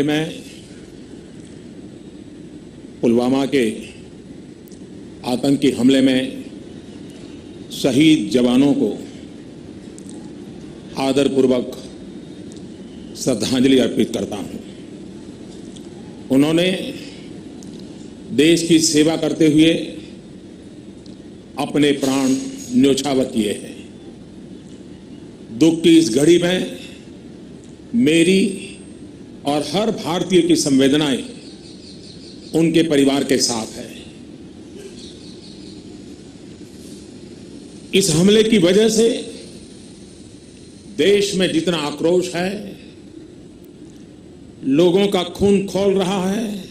में पुलवामा के आतंकी हमले में शहीद जवानों को आदरपूर्वक श्रद्धांजलि अर्पित करता हूं। उन्होंने देश की सेवा करते हुए अपने प्राण न्योछावर किए हैं। दुख की इस घड़ी में मेरी और हर भारतीय की संवेदनाएं उनके परिवार के साथ है। इस हमले की वजह से देश में जितना आक्रोश है, लोगों का खून खौल रहा है,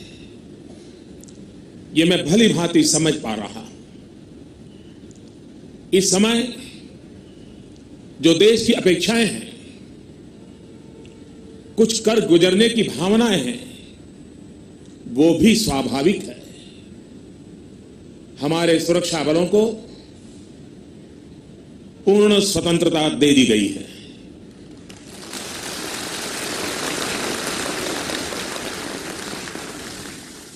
ये मैं भली भांति समझ पा रहा। इस समय जो देश की अपेक्षाएं हैं, कुछ कर गुजरने की भावनाएं हैं, वो भी स्वाभाविक है। हमारे सुरक्षा बलों को पूर्ण स्वतंत्रता दे दी गई है।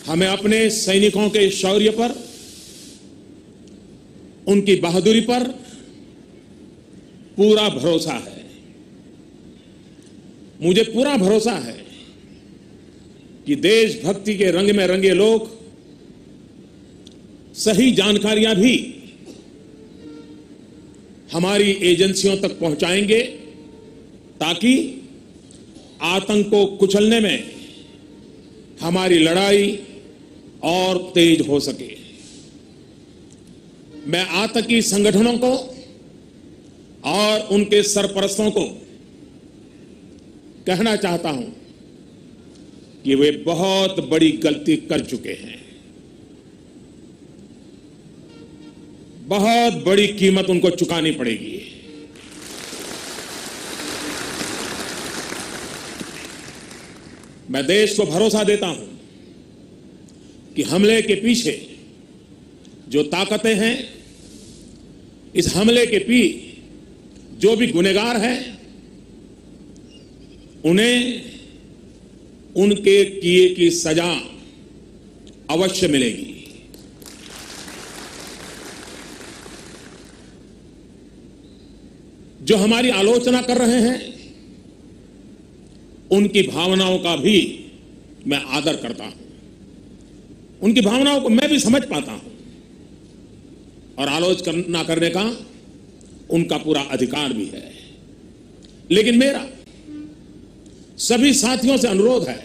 हमें अपने सैनिकों के शौर्य पर, उनकी बहादुरी पर पूरा भरोसा है। मुझे पूरा भरोसा है कि देशभक्ति के रंग में रंगे लोग सही जानकारियां भी हमारी एजेंसियों तक पहुंचाएंगे, ताकि आतंक को कुचलने में हमारी लड़ाई और तेज हो सके। मैं आतंकी संगठनों को और उनके सरपरस्तों को कहना चाहता हूं कि वे बहुत बड़ी गलती कर चुके हैं। बहुत बड़ी कीमत उनको चुकानी पड़ेगी। मैं देश को भरोसा देता हूं कि हमले के पीछे जो ताकतें हैं, इस हमले के पीछे जो भी गुनहगार हैं, उन्हें उनके किए की सजा अवश्य मिलेगी। जो हमारी आलोचना कर रहे हैं, उनकी भावनाओं का भी मैं आदर करता हूं। उनकी भावनाओं को मैं भी समझ पाता हूं और आलोचना करने का उनका पूरा अधिकार भी है। लेकिन मेरा सभी साथियों से अनुरोध है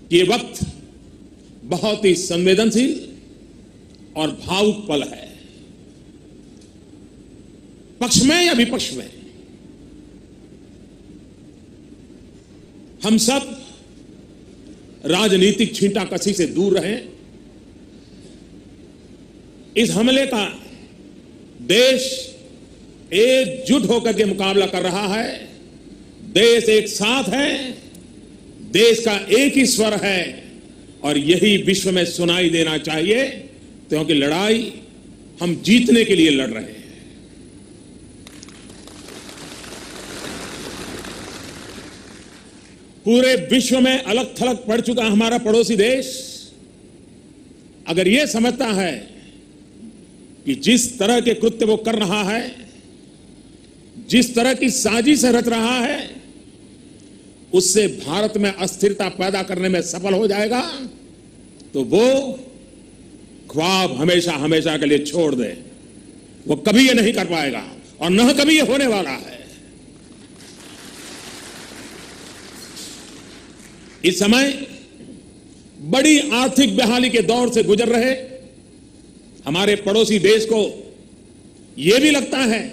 कि ये वक्त बहुत ही संवेदनशील और भावुक पल है। पक्ष में या विपक्ष में, हम सब राजनीतिक छींटाकशी से दूर रहें। इस हमले का देश एकजुट होकर के मुकाबला कर रहा है। देश एक साथ है, देश का एक ही स्वर है, और यही विश्व में सुनाई देना चाहिए, क्योंकि लड़ाई हम जीतने के लिए लड़ रहे हैं। पूरे विश्व में अलग थलग पड़ चुका हमारा पड़ोसी देश अगर यह समझता है कि जिस तरह के कृत्य वो कर रहा है, जिस तरह की साजिश रच रहा है, उससे भारत में अस्थिरता पैदा करने में सफल हो जाएगा, तो वो ख्वाब हमेशा हमेशा के लिए छोड़ दे। वो कभी ये नहीं कर पाएगा और न कभी ये होने वाला है। इस समय बड़ी आर्थिक बहाली के दौर से गुजर रहे हमारे पड़ोसी देश को यह भी लगता है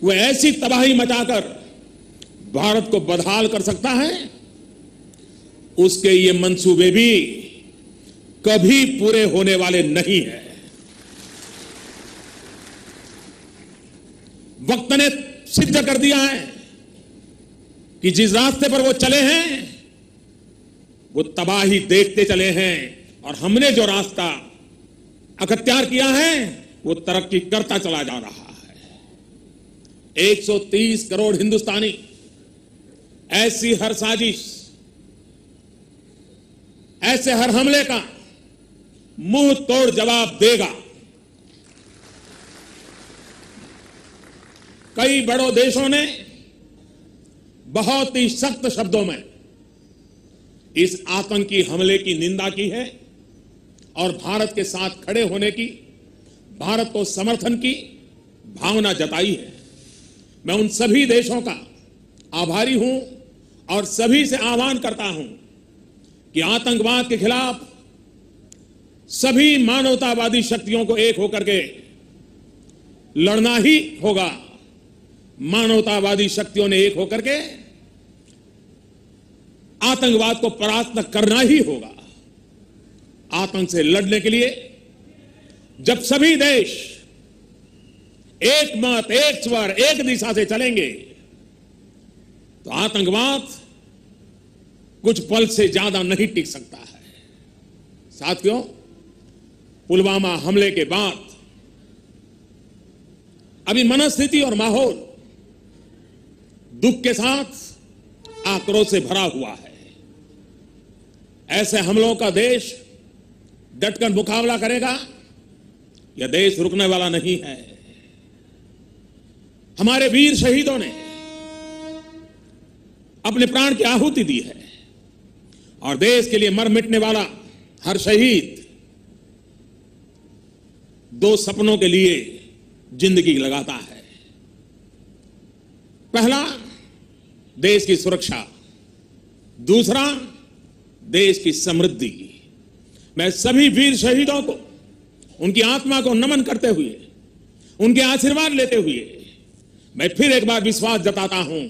वो ऐसी तबाही मचाकर भारत को बदहाल कर सकता है, उसके ये मंसूबे भी कभी पूरे होने वाले नहीं है। वक्त ने सिद्ध कर दिया है कि जिस रास्ते पर वो चले हैं, वो तबाही देखते चले हैं, और हमने जो रास्ता अख्तियार किया है, वो तरक्की करता चला जा रहा है। 130 करोड़ हिंदुस्तानी ऐसी हर साजिश ऐसे हर हमले का मुंह तोड़ जवाब देगा। कई बड़ों देशों ने बहुत ही सख्त शब्दों में इस आतंकी हमले की निंदा की है और भारत के साथ खड़े होने की, भारत को समर्थन की भावना जताई है। मैं उन सभी देशों का आभारी हूं और सभी से आह्वान करता हूं कि आतंकवाद के खिलाफ सभी मानवतावादी शक्तियों को एक होकर के लड़ना ही होगा। मानवतावादी शक्तियों ने एक होकर के आतंकवाद को परास्त करना ही होगा। आतंक से लड़ने के लिए जब सभी देश एक मत, एक स्वर, एक दिशा से चलेंगे तो आतंकवाद कुछ पल से ज्यादा नहीं टिक सकता है। साथियों, पुलवामा हमले के बाद अभी मनस्थिति और माहौल दुख के साथ आक्रोश से भरा हुआ है। ऐसे हमलों का देश डटकर मुकाबला करेगा। यह देश रुकने वाला नहीं है। हमारे वीर शहीदों ने अपने प्राण की आहुति दी है और देश के लिए मर मिटने वाला हर शहीद दो सपनों के लिए जिंदगी लगाता है। पहला, देश की सुरक्षा, दूसरा, देश की समृद्धि। मैं सभी वीर शहीदों को, उनकी आत्मा को नमन करते हुए, उनके आशीर्वाद लेते हुए मैं फिर एक बार विश्वास जताता हूं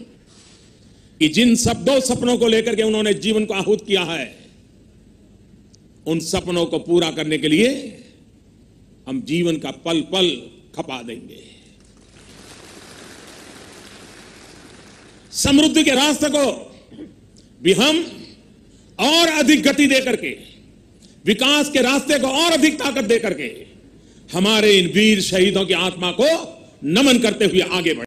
कि जिन दो सपनों को लेकर के उन्होंने जीवन को आहूत किया है, उन सपनों को पूरा करने के लिए हम जीवन का पल पल खपा देंगे। समृद्धि के रास्ते को भी हम और अधिक गति देकर के, विकास के रास्ते को और अधिक ताकत देकर के हमारे इन वीर शहीदों की आत्मा को नमन करते हुए आगे बढ़े।